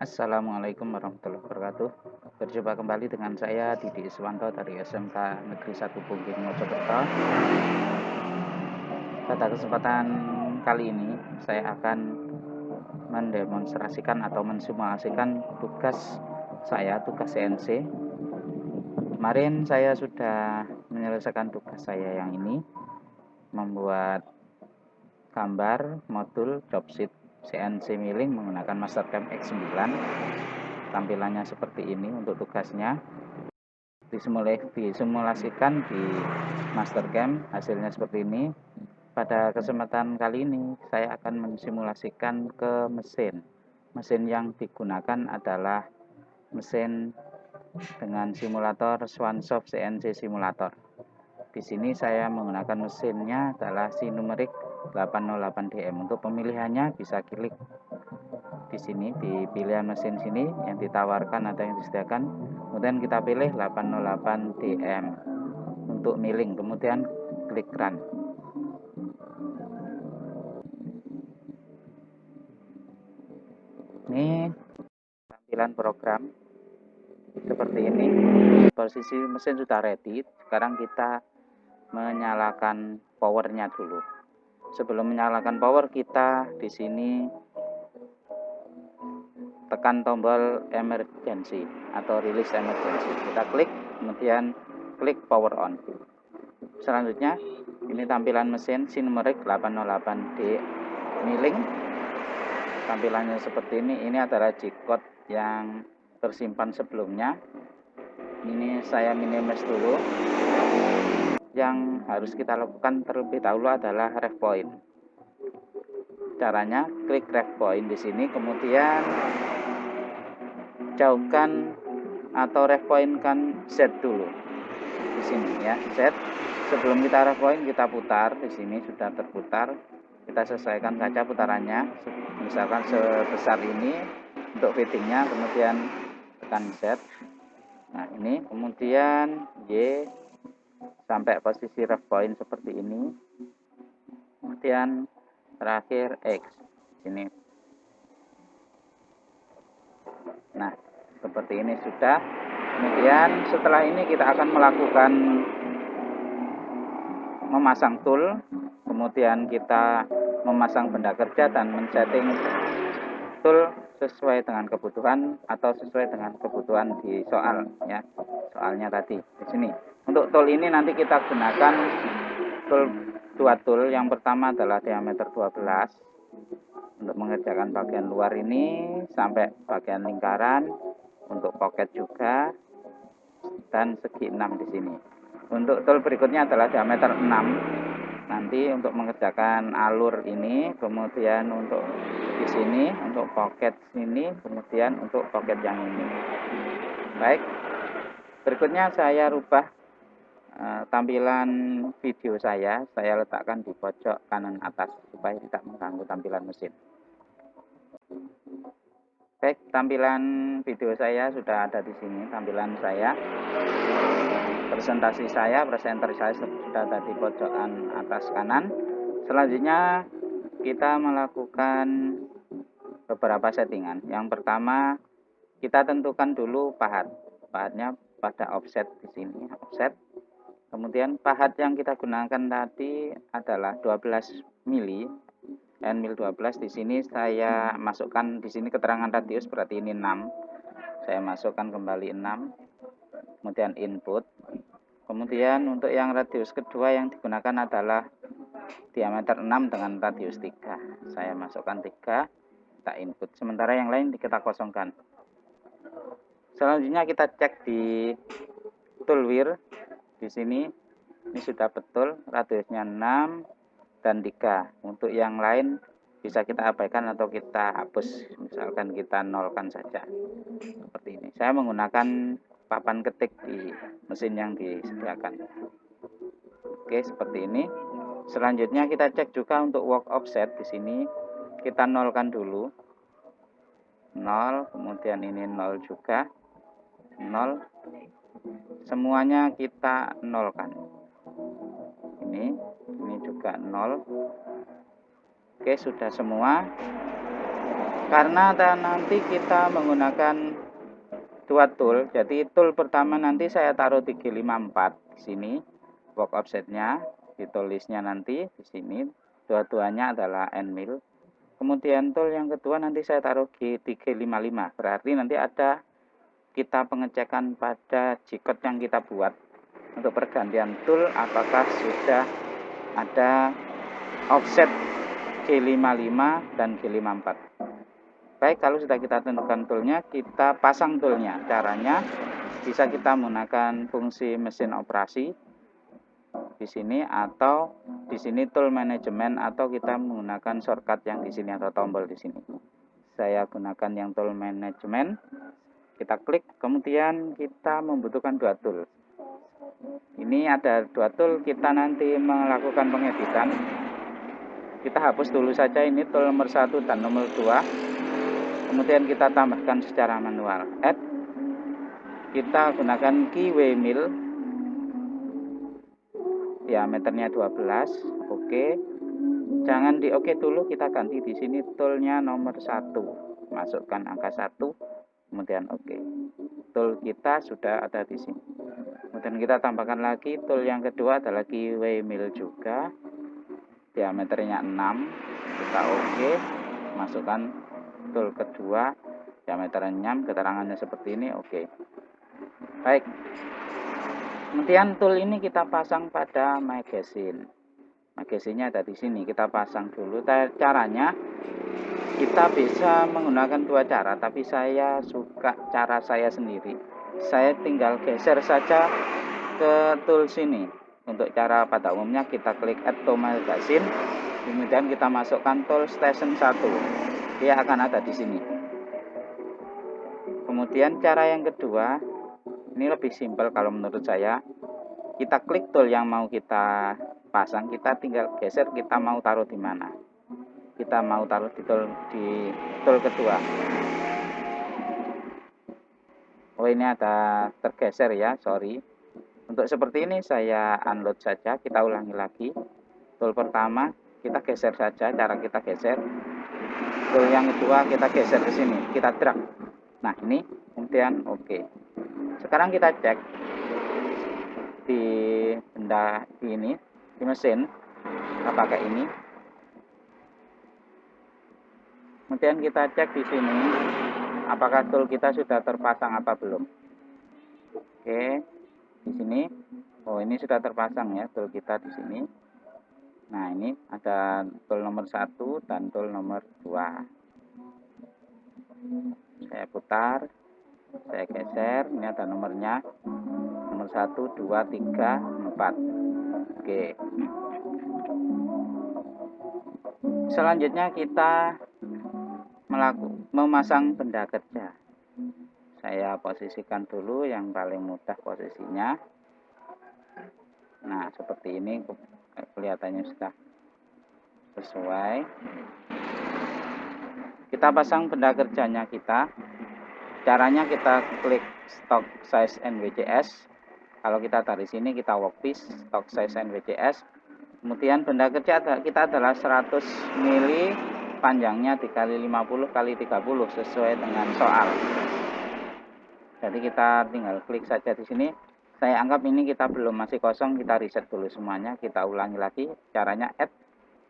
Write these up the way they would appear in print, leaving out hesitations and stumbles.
Assalamualaikum warahmatullahi wabarakatuh. Berjumpa kembali dengan saya Didi Iswanto dari SMK Negeri 1 Pungging Mojokerto. Pada kesempatan kali ini saya akan mendemonstrasikan atau mensimulasikan tugas CNC. Kemarin saya sudah menyelesaikan tugas saya yang ini, membuat gambar modul jobsheet CNC milling menggunakan Mastercam X9. Tampilannya seperti ini untuk tugasnya. Disimulasikan di Mastercam, hasilnya seperti ini. Pada kesempatan kali ini saya akan mensimulasikan ke mesin. Mesin yang digunakan adalah mesin dengan simulator Swansoft CNC Simulator. Di sini saya menggunakan mesinnya adalah Sinumerik 808DM. Untuk pemilihannya bisa klik di sini di pilihan mesin sini yang ditawarkan atau yang disediakan, kemudian kita pilih 808DM untuk milling, kemudian klik run. Ini tampilan program seperti ini. Posisi mesin sudah ready. Sekarang kita menyalakan powernya dulu. Sebelum menyalakan power, kita di sini tekan tombol emergency atau release emergency. Kita klik, kemudian klik power on. Selanjutnya ini tampilan mesin Sinumerik 808D milling. Tampilannya seperti ini. Ini adalah G-code yang tersimpan sebelumnya. Ini saya minimize dulu. Yang harus kita lakukan terlebih dahulu adalah ref point. Caranya klik ref point di sini, kemudian jauhkan atau ref point kan Z dulu di sini ya, Z. Sebelum kita ref point, kita putar. Di sini sudah terputar. Kita sesuaikan saja putarannya, misalkan sebesar ini untuk fittingnya, kemudian tekan Z. Nah ini, kemudian Y sampai posisi ref point seperti ini, kemudian terakhir X ini. Nah seperti ini sudah. Kemudian setelah ini kita akan melakukan memasang tool, kemudian kita memasang benda kerja dan men-setting tool sesuai dengan kebutuhan atau sesuai dengan kebutuhan di soal ya, soalnya tadi di sini. Untuk tool ini nanti kita gunakan dua tool. Yang pertama adalah diameter 12 untuk mengerjakan bagian luar ini sampai bagian lingkaran, untuk pocket juga, dan segi 6 di sini. Untuk tool berikutnya adalah diameter 6 nanti untuk mengerjakan alur ini, kemudian untuk di sini untuk pocket sini, kemudian untuk pocket yang ini. Baik, berikutnya saya rubah tampilan video saya letakkan di pojok kanan atas supaya tidak mengganggu tampilan mesin. Baik, tampilan video saya sudah ada di sini. Tampilan saya, presenter saya sudah ada di pojokan atas kanan. Selanjutnya kita melakukan beberapa settingan. Yang pertama, kita tentukan dulu pahatnya pada offset di sini, offset. Kemudian pahat yang kita gunakan tadi adalah 12 mili. N-mil 12 di sini saya masukkan di sini keterangan radius, berarti ini 6. Saya masukkan kembali 6. Kemudian input. Kemudian untuk yang radius kedua yang digunakan adalah diameter 6 dengan radius 3. Saya masukkan 3, kita input. Sementara yang lain kita kosongkan. Selanjutnya kita cek di toolwheel di sini. Ini sudah betul radiusnya 6 dan 3. Untuk yang lain bisa kita abaikan atau kita hapus, misalkan kita nolkan saja seperti ini. Saya menggunakan papan ketik di mesin yang disediakan. Oke, seperti ini. Selanjutnya kita cek juga untuk work offset di sini. Kita nolkan dulu. 0, kemudian ini 0 juga. 0. Semuanya kita nolkan. Ini juga 0. Oke, sudah semua. Karena nanti kita menggunakan dua tool, jadi tool pertama nanti saya taruh di G54 di sini, work offsetnya ditulisnya nanti di sini, dua-duanya adalah end mill. Kemudian tool yang kedua nanti saya taruh di G55, berarti nanti ada kita pengecekan pada G-code yang kita buat untuk pergantian tool, apakah sudah ada offset G55 dan G54. Baik, kalau sudah kita tentukan toolnya, kita pasang toolnya. Caranya bisa kita menggunakan fungsi mesin operasi di sini, atau di sini tool manajemen, atau kita menggunakan shortcut yang di sini atau tombol di sini. Saya gunakan yang tool manajemen. Kita klik, kemudian kita membutuhkan dua tool. Ini ada dua tool, kita nanti melakukan pengeditan. Kita hapus dulu saja ini tool nomor 1 dan nomor 2. Kemudian kita tambahkan secara manual. Add, kita gunakan keyway mill, diameternya 12. Oke. Jangan di oke dulu, kita ganti di sini toolnya nomor 1. Masukkan angka 1, kemudian oke. Tool kita sudah ada di sini. Kemudian kita tambahkan lagi tool yang kedua adalah keyway mill juga. Diameternya 6. Kita oke. Masukkan tool kedua, diameternya 6, keterangannya seperti ini, oke. Baik. Kemudian tool ini kita pasang pada magazine. Magazine-nya ada di sini, kita pasang dulu. Caranya kita bisa menggunakan dua cara, tapi saya suka cara saya sendiri. Saya tinggal geser saja ke tool sini. Untuk cara pada umumnya kita klik add to magazine, kemudian kita masukkan tool station 1. Dia akan ada di sini. Kemudian cara yang kedua, ini lebih simpel kalau menurut saya. Kita klik tool yang mau kita pasang, kita tinggal geser, kita mau taruh di mana. Kita mau taruh di tool kedua. Oh, ini ada tergeser ya, sorry. Untuk seperti ini saya unload saja, kita ulangi lagi. Tool pertama kita geser saja, cara kita geser. Tool yang kedua kita geser ke sini, kita drag. Nah, ini kemudian oke. Sekarang kita cek di benda ini, di mesin, apakah ini. Kemudian kita cek di sini, apakah tool kita sudah terpasang apa belum. Oke, di sini. Oh, ini sudah terpasang ya tool kita di sini. Nah, ini ada tool nomor 1 dan tool nomor 2. Saya putar, saya geser, ini ada nomornya. Nomor 1, 2, 3, 4. Oke. Selanjutnya kita memasang benda kerja. Saya posisikan dulu yang paling mudah posisinya. Nah, seperti ini kelihatannya sudah sesuai. Kita pasang benda kerjanya kita. Caranya kita klik stock size NWJS. Kalau kita dari sini kita workpiece stock size NWJS. Kemudian benda kerja kita adalah 100 mili, panjangnya dikali 50 kali 30 sesuai dengan soal. Jadi kita tinggal klik saja di sini. Saya anggap ini kita belum, masih kosong, kita reset dulu semuanya, kita ulangi lagi. Caranya add,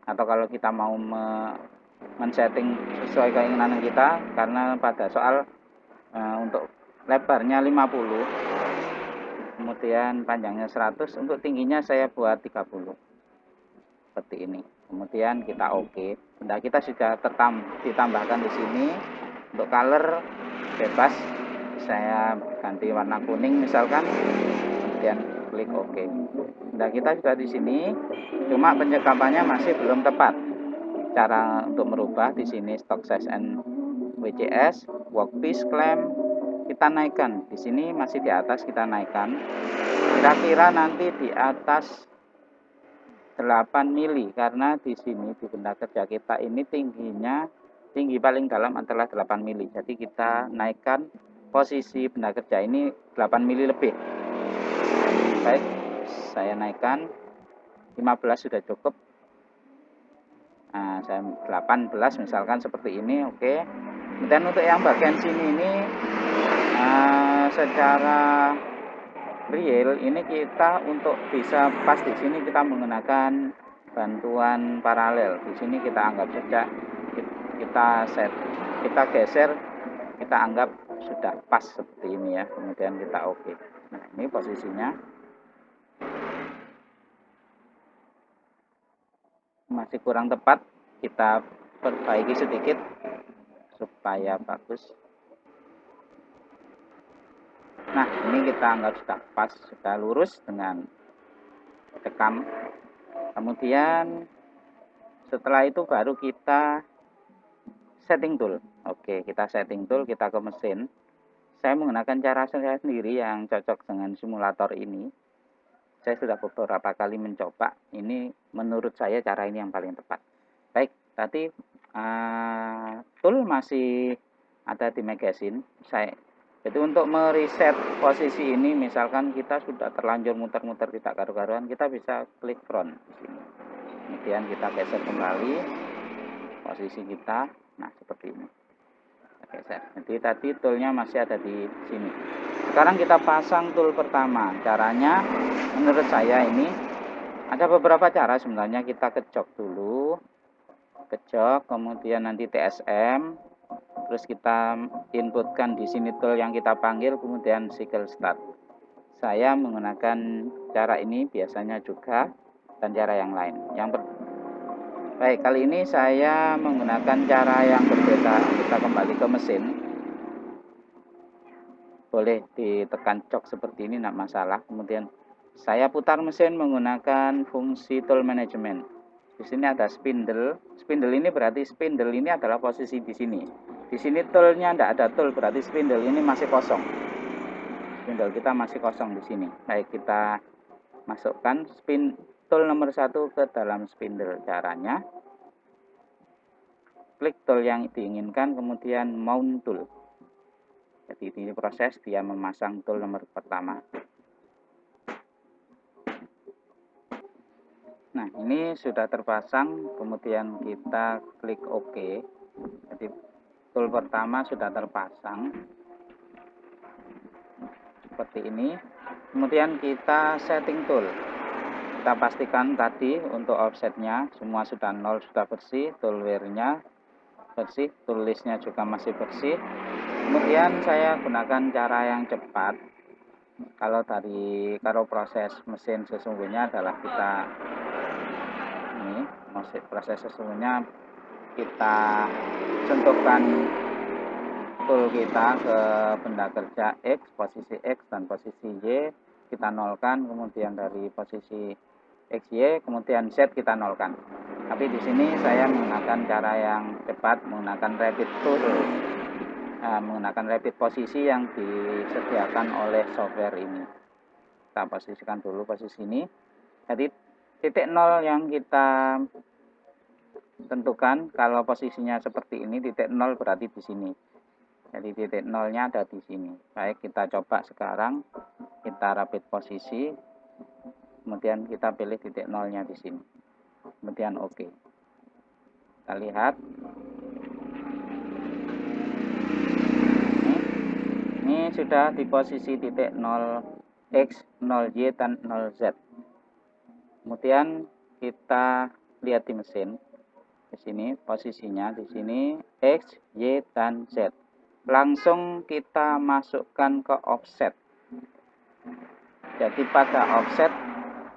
atau kalau kita mau men-setting sesuai keinginan kita, karena pada soal untuk lebarnya 50, kemudian panjangnya 100, untuk tingginya saya buat 30. Seperti ini. Kemudian kita oke. Benda kita sudah ditambahkan di sini. Untuk color bebas, saya ganti warna kuning misalkan, kemudian klik OK. Nah, kita sudah di sini, cuma penyekapannya masih belum tepat. Cara untuk merubah di sini stock size NWJS, workpiece clamp, kita naikkan. Di sini masih di atas, kita naikkan. Kira-kira nanti di atas 8 mili, karena di sini di benda kerja kita ini tinggi paling dalam adalah 8 mili. Jadi kita naikkan posisi benda kerja ini 8 mili lebih. Baik, saya naikkan 15 sudah cukup. Nah, saya 18 misalkan seperti ini, oke. Kemudian untuk yang bagian sini ini secara real ini kita untuk bisa pas di sini kita menggunakan bantuan paralel. Di sini kita anggap saja kita geser, kita anggap sudah pas seperti ini ya. Kemudian kita oke. Nah, ini posisinya masih kurang tepat, kita perbaiki sedikit supaya bagus. Nah, ini kita anggap sudah pas, sudah lurus dengan tekam. Kemudian setelah itu baru kita setting tool. Oke, kita setting tool, kita ke mesin. Saya menggunakan cara saya sendiri yang cocok dengan simulator ini. Saya sudah beberapa kali mencoba. Ini menurut saya cara ini yang paling tepat. Baik, tadi tool masih ada di magazine. Jadi untuk mereset posisi ini, misalkan kita sudah terlanjur muter-muter tidak karu-karuan, kita bisa klik front di sini. Kemudian kita geser kembali posisi kita. Nah, seperti ini. Geser. Jadi tadi toolnya masih ada di sini. Sekarang kita pasang tool pertama. Caranya menurut saya ini ada beberapa cara sebenarnya. Kita ke jok dulu. Ke jok, kemudian nanti TSM. Terus kita inputkan di sini tool yang kita panggil, kemudian cycle start. Saya menggunakan cara ini biasanya juga dan cara yang lain. Baik, kali ini saya menggunakan cara yang berbeda. Kita kembali ke mesin. Boleh ditekan jok seperti ini, tidak masalah. Kemudian saya putar mesin menggunakan fungsi tool management. Di sini ada spindle. Spindle ini berarti spindle ini adalah posisi di sini. Di sini toolnya tidak ada tool, berarti spindle ini masih kosong. Spindle kita masih kosong di sini. Baik, kita masukkan tool nomor 1 ke dalam spindle. Caranya klik tool yang diinginkan, kemudian mount tool. Jadi ini proses dia memasang tool nomor pertama. Nah, ini sudah terpasang, kemudian kita klik OK. Jadi tool pertama sudah terpasang seperti ini. Kemudian kita setting tool. Kita pastikan tadi untuk offsetnya semua sudah 0, sudah bersih. Tool wear-nya bersih, tool list-nya juga masih bersih. Kemudian saya gunakan cara yang cepat. Kalau proses mesin sesungguhnya adalah kita proses sesungguhnya kita sentuhkan tool kita ke benda kerja X, posisi X dan posisi Y kita nolkan, kemudian dari posisi XY kemudian Z kita nolkan. Tapi di sini saya menggunakan cara yang cepat, menggunakan rapid tool, menggunakan rapid posisi yang disediakan oleh software ini. Kita posisikan dulu posisi ini. Jadi titik 0 yang kita tentukan, kalau posisinya seperti ini, titik 0 berarti di sini. Jadi titik 0-nya ada di sini. Baik, kita coba sekarang. Kita rapid posisi. Kemudian kita pilih titik 0-nya di sini. Kemudian OK. Kita lihat. Ini sudah di posisi titik 0X, 0Y, dan 0Z. Kemudian kita lihat di mesin. Di sini posisinya di sini X, Y, dan Z. Langsung kita masukkan ke offset. Jadi pada offset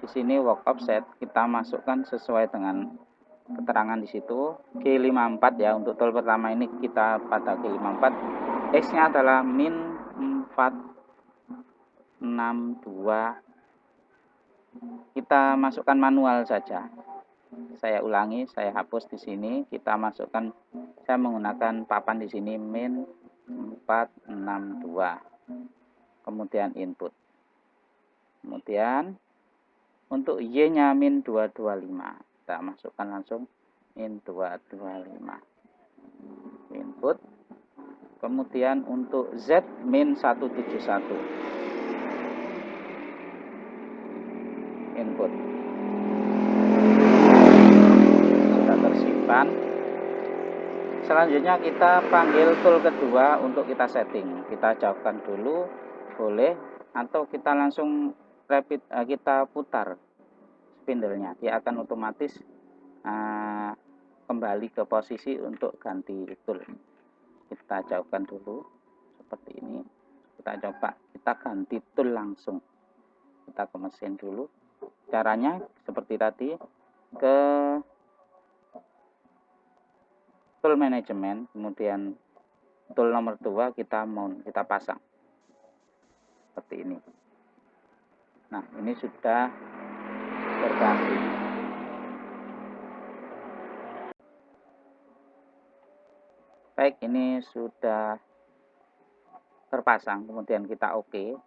di sini work offset kita masukkan sesuai dengan keterangan di situ G54 ya. Untuk tool pertama ini kita pada G54. X-nya adalah min 462. Kita masukkan manual saja. Saya ulangi, saya hapus di sini. Kita masukkan, saya menggunakan papan di sini min 462. Kemudian input. Kemudian untuk Y-nya min 225. Kita masukkan langsung min 225. Input. Kemudian untuk Z min 171. Input. Sudah tersimpan. Selanjutnya kita panggil tool kedua untuk kita setting. Kita jauhkan dulu, boleh, atau kita langsung kita putar spindle-nya. Dia akan otomatis kembali ke posisi untuk ganti tool. Kita jauhkan dulu seperti ini. Kita coba kita ganti tool langsung. Kita ke mesin dulu. Caranya seperti tadi, ke tool manajemen, kemudian tool nomor 2 kita mount, kita pasang seperti ini. Nah, ini sudah berganti. Baik, ini sudah terpasang, kemudian kita oke.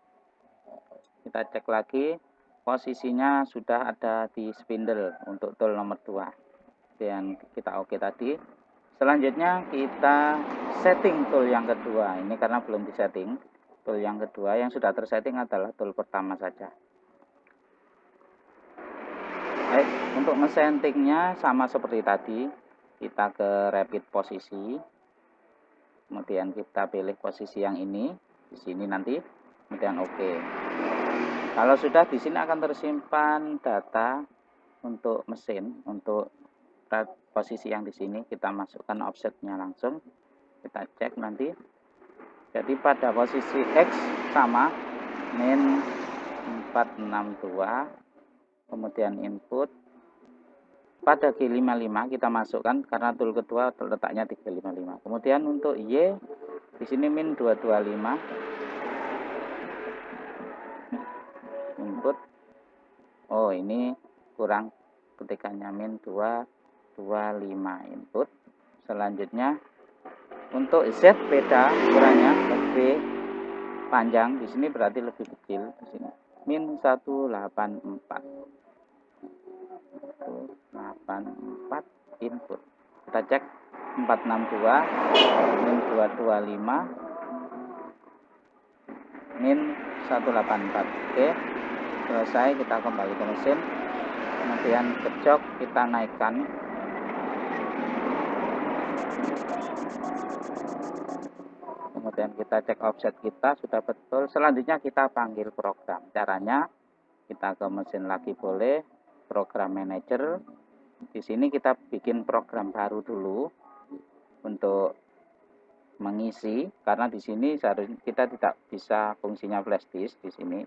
Kita cek lagi, posisinya sudah ada di spindle untuk tool nomor 2. Dan kita oke tadi. Selanjutnya kita setting tool yang kedua. Ini karena belum disetting. Tool yang kedua yang sudah tersetting adalah tool pertama saja. Baik, untuk ngesettingnya sama seperti tadi. Kita ke repeat posisi. Kemudian kita pilih posisi yang ini. Di sini nanti. Kemudian oke. Kalau sudah, di sini akan tersimpan data untuk mesin, untuk posisi yang di sini. Kita masukkan offsetnya langsung, kita cek nanti. Jadi pada posisi X sama min 462, kemudian input pada G55 kita masukkan karena tool kedua letaknya di G55. Kemudian untuk Y di sini min 225, input. Oh, ini kurang, ketikannya min 225 input. Selanjutnya untuk Z beda ukurannya, lebih panjang, di sini berarti lebih kecil, di sini min 184. 184 input. Kita cek 462 min 225 min 184. Oke, selesai. Kita kembali ke mesin, kemudian ke jok kita naikkan. Kemudian kita cek offset kita sudah betul. Selanjutnya kita panggil program. Caranya kita ke mesin lagi boleh, program manager. Di sini kita bikin program baru dulu untuk mengisi, karena di sini seharusnya kita tidak bisa fungsinya flash disk. Di sini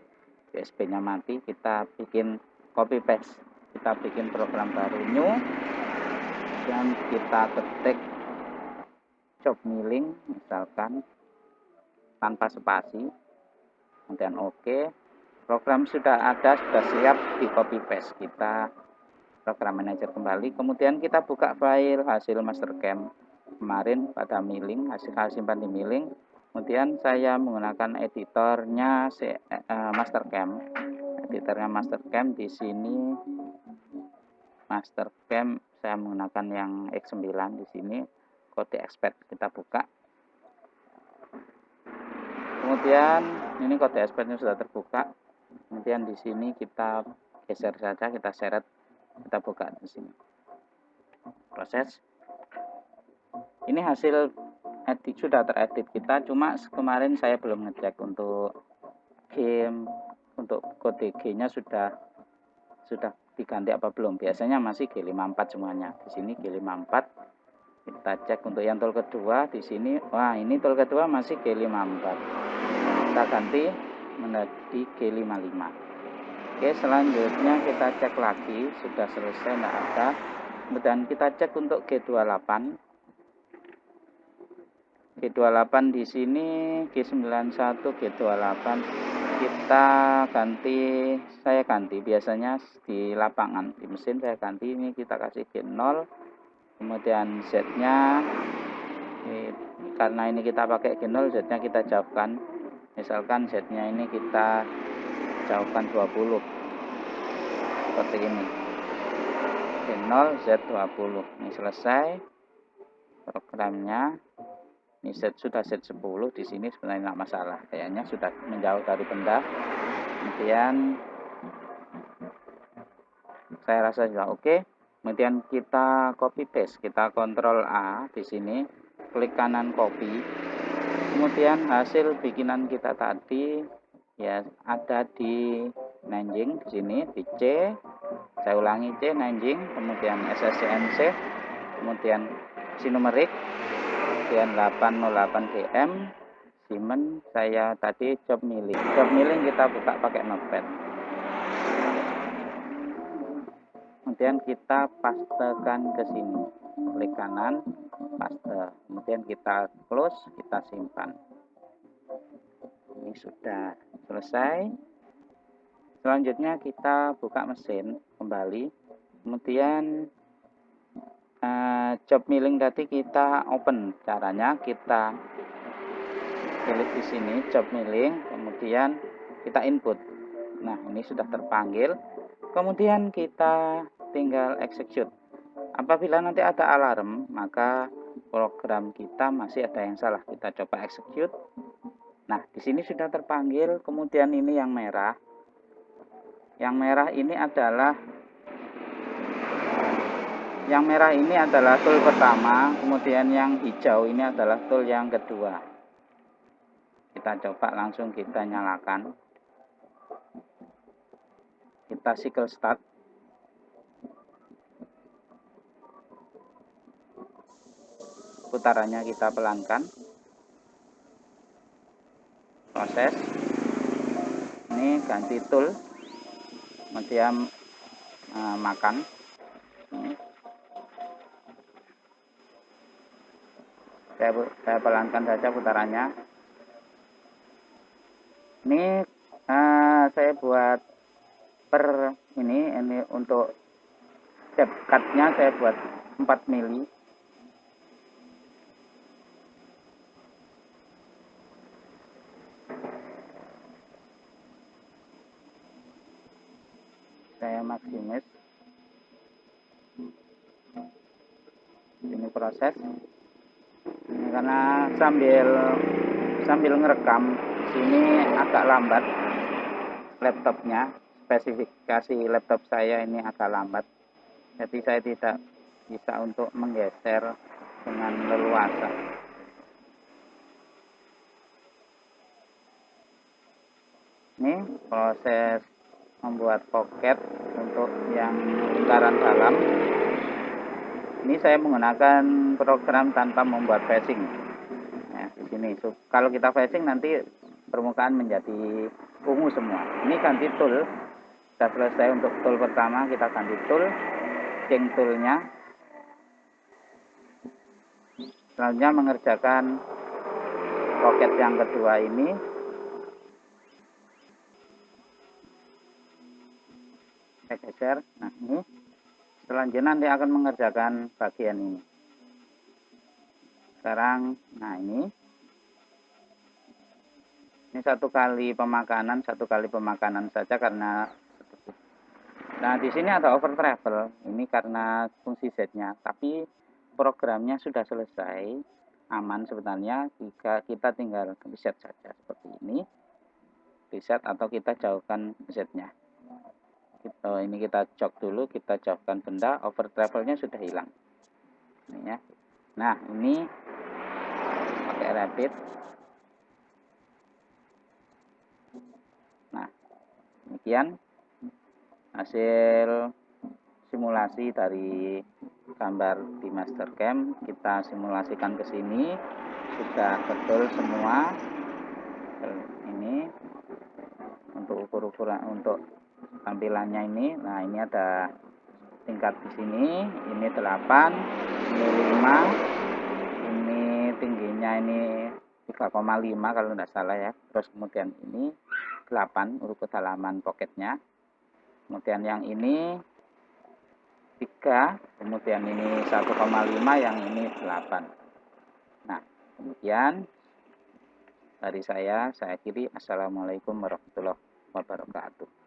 USB-nya mati, kita bikin copy paste. Kita bikin program baru new dan kita ketik job milling misalkan tanpa spasi, kemudian oke. Program sudah ada, sudah siap di copy paste. Kita program manager kembali, kemudian kita buka file hasil mastercam kemarin pada milling, hasil simpan di milling. Kemudian saya menggunakan editornya mastercam. Editornya mastercam di sini mastercam saya menggunakan yang X9 di sini, kode expert kita buka. Kemudian ini kode expertnya sudah terbuka. Kemudian di sini kita geser saja, kita seret, kita buka di sini. Proses. Ini hasil edit sudah teredit kita, cuma kemarin saya belum ngecek untuk game, untuk kode G-nya sudah diganti apa belum. Biasanya masih G54 semuanya. Di sini G54. Kita cek untuk yang tool kedua di sini. Wah, ini tool kedua masih G54. Kita ganti menjadi G55. Oke, selanjutnya kita cek lagi, sudah selesai, enggak ada. Kemudian kita cek untuk G28. G28 di sini G91, G28 kita ganti, saya ganti biasanya di lapangan, di mesin saya ganti, ini kita kasih G0. Kemudian Z-nya karena ini kita pakai G0, Z-nya kita jauhkan. Misalkan Z-nya ini kita jauhkan 20 seperti ini. G0 Z20. Ini selesai programnya. Ini sudah Z 10 di sini, sebenarnya tidak masalah. Kayaknya sudah menjauh dari benda. Kemudian saya rasa sudah oke. Kemudian kita copy paste, kita Ctrl A di sini. klik kanan copy. Kemudian hasil bikinan kita tadi ya ada di Nanjing di sini di C. Saya ulangi C Nanjing, kemudian SSCNC, kemudian sinumerik, kemudian 808 DM, Siemens. Saya tadi job milling kita buka pakai notepad. Kemudian kita pastekan ke sini, klik kanan, paste. Kemudian kita close, kita simpan. Ini sudah selesai. Selanjutnya kita buka mesin kembali. Kemudian job milling tadi kita open. Caranya kita pilih di sini job milling, kemudian kita input. Nah, ini sudah terpanggil. Kemudian kita tinggal execute. Apabila nanti ada alarm, maka program kita masih ada yang salah. Kita coba execute. Nah, di sini sudah terpanggil. Kemudian ini yang merah. Yang merah ini adalah tool pertama, kemudian yang hijau ini adalah tool yang kedua. Kita coba langsung kita nyalakan. Kita cycle start. Putarannya kita pelankan. Proses. Ini ganti tool. Kemudian makan. Saya pelankan saja putarannya. Ini saya buat per ini untuk depth cut-nya saya buat 4 mili. Saya maksimis. Ini proses. Ini karena sambil ngerekam sini agak lambat laptopnya, spesifikasi laptop saya ini agak lambat, jadi saya tidak bisa untuk menggeser dengan leluasa. Ini proses membuat pocket untuk yang lingkaran dalam. Ini saya menggunakan program tanpa membuat facing. Nah, di sini kalau kita facing nanti permukaan menjadi ungu semua. Ini ganti tool. Sudah selesai untuk tool pertama, kita ganti tool, change toolnya. Selanjutnya mengerjakan pocket yang kedua ini. Saya geser. Nah, ini selanjutnya nanti akan mengerjakan bagian ini. Sekarang, nah ini satu kali pemakanan saja karena. Nah, di sini ada over travel. Ini karena fungsi Z-nya, tapi programnya sudah selesai, aman sebenarnya. Jika kita tinggal reset saja seperti ini, reset atau kita jauhkan Z-nya. Ini kita jok dulu, kita jauhkan benda, over travelnya sudah hilang. Ini ya. Nah, ini pakai rapid. Nah, demikian hasil simulasi dari gambar di Mastercam. Kita simulasikan ke sini, sudah betul semua. Ini untuk ukuran untuk tampilannya ini. Nah, ini ada tingkat di sini, ini 8, ini 5, ini tingginya ini 3,5 kalau tidak salah ya. Terus kemudian ini 8 urut kedalaman pocketnya. Kemudian yang ini 3, kemudian ini 1,5, yang ini 8. Nah, kemudian dari saya akhiri. Assalamualaikum warahmatullahi wabarakatuh.